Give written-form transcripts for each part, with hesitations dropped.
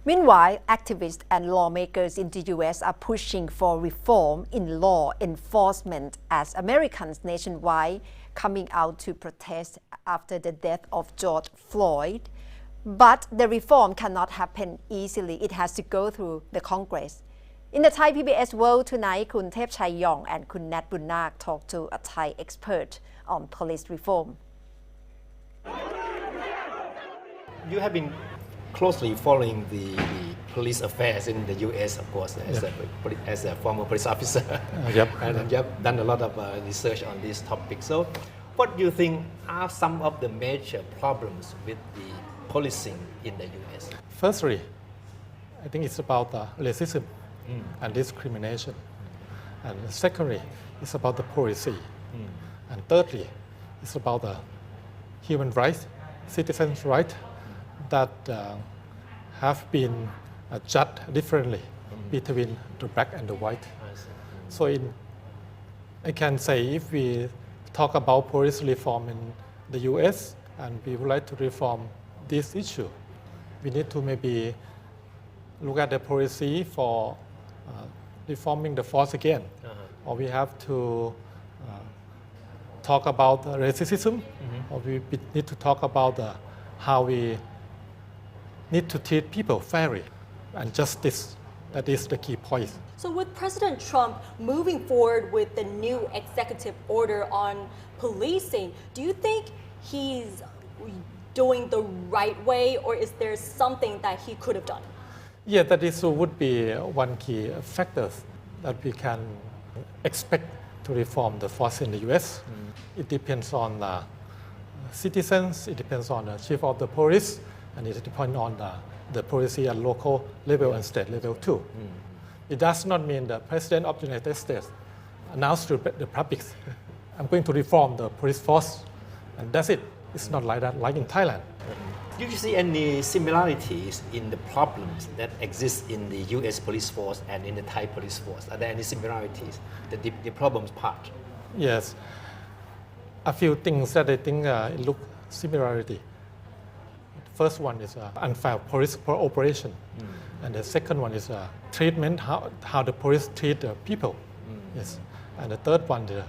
Meanwhile, activists and lawmakers in the U.S. are pushing for reform in law enforcement as Americans nationwide coming out to protest after the death of George Floyd. But the reform cannot happen easily. It has to go through the Congress. In the Thai PBS World tonight, Kun Thep Chai Yong and Kun Nat Bunnak talk to a Thai expert on police reform. You have been closely following the police affairs in the U.S., of course, as a former police officer. And you have done a lot of research on this topic. So what do you think are some of the major problems with the policing in the U.S.? Firstly, I think it's about racism and discrimination. And secondly, it's about the policy. And thirdly, it's about the human rights, citizens' rights that have been judged differently between the black and the white. So I can say if we talk about police reform in the US and we would like to reform this issue, we need to maybe look at the policy for reforming the force again. Or we have to talk about racism, or we need to talk about how we need to treat people fairly and justice. That is the key point. So with President Trump moving forward with the new executive order on policing, do you think he's doing the right way, or is there something that he could have done? Yeah, that is would be one key factor that we can expect to reform the force in the U.S. It depends on citizens, it depends on the chief of the police, and it depends on the policy at local level and state level too. It does not mean the President of the United States announced to the public, I'm going to reform the police force, and that's it. It's not like that, like in Thailand. Do you see any similarities in the problems that exist in the U.S. police force and in the Thai police force? Are there any similarities, the problems part? Yes. A few things that I think look similarity. First one is unfair police operation. And the second one is treatment, how the police treat the people. Yes. And the third one, the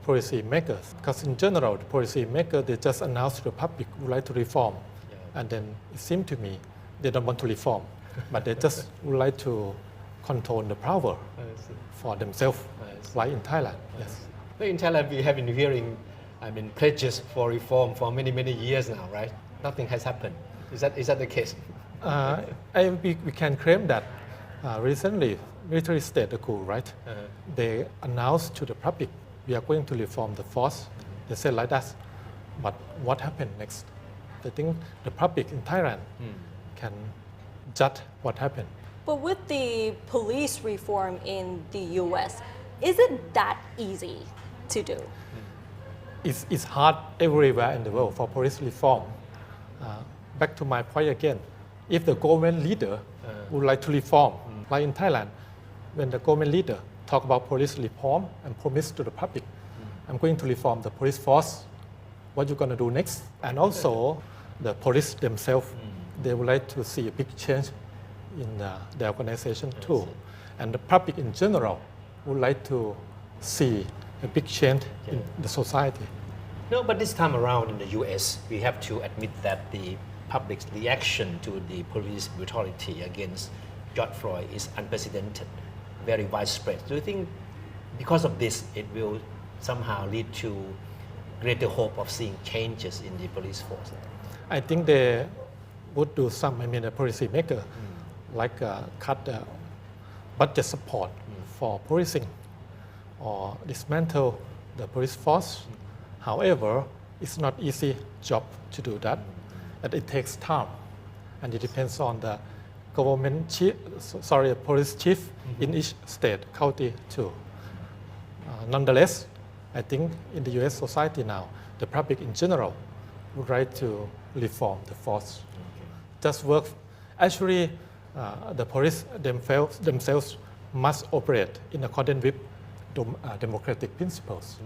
policy makers. Because in general, the policy makers, they just announce to the public would like to reform. And then it seems to me they don't want to reform, but they just would like to control the power for themselves, like in Thailand. Yes. In Thailand, we have been hearing, pledges for reform for many, many years now, right? Nothing has happened. Is that the case? We can claim that recently, military state, the coup, right? They announced to the public, we are going to reform the force. They said like that. But what happened next? I think the public in Thailand can judge what happened. But with the police reform in the US, is it that easy to do? It's hard everywhere in the world for police reform. Back to my point again, if the government leader would like to reform, like in Thailand, when the government leader talk about police reform and promise to the public, I'm going to reform the police force, what you going to do next? And also, the police themselves, they would like to see a big change in their organization too. And the public in general would like to see a big change in the society. No, but this time around in the U.S., we have to admit that the public's reaction to the police brutality against George Floyd is unprecedented, very widespread. Do you think because of this, it will somehow lead to greater hope of seeing changes in the police force? I think they would do some, the policy maker, like cut the budget support for policing or dismantle the police force. However, it's not easy job to do that, and it takes time, and it depends on the government chief, police chief in each state, county too. Nonetheless, I think in the U.S. society now, the public in general would like to reform the force. Just work. Actually, the police themselves must operate in accordance with democratic principles,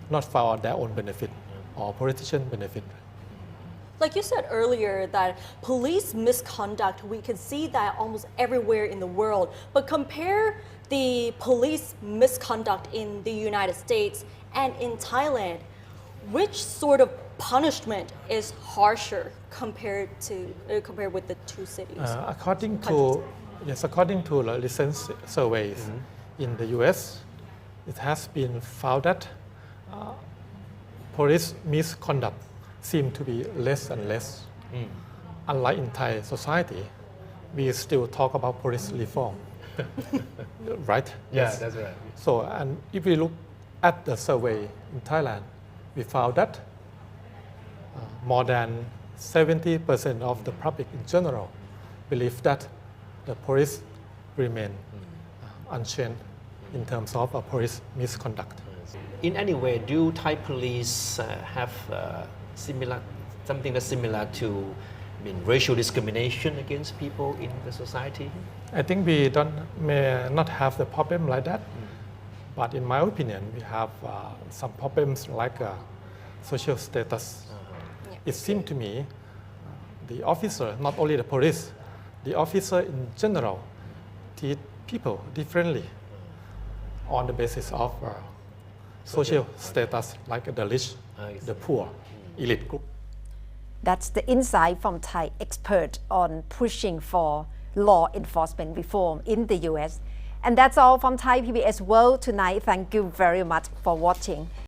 not for their own benefit or politician benefit. Like you said earlier, that police misconduct, we can see that almost everywhere in the world. But compare the police misconduct in the United States and in Thailand, which sort of punishment is harsher compared with the two cities? According to the recent surveys in the U.S., it has been found that police misconduct seem to be less and less. Unlike in Thai society, we still talk about police reform, right? Yeah, that's right. So, and if we look at the survey in Thailand, we found that more than 70% of the public in general believe that the police remain unchanged in terms of police misconduct. In any way, do Thai police have something that's similar to racial discrimination against people in the society? I think we may not have the problem like that, but in my opinion, we have some problems like social status. It seems to me the officer, not only the police, the officer in general treat people differently on the basis of social status, like the rich, the poor, elite group. That's the insight from Thai expert on pushing for law enforcement reform in the US. And that's all from Thai PBS World tonight. Thank you very much for watching.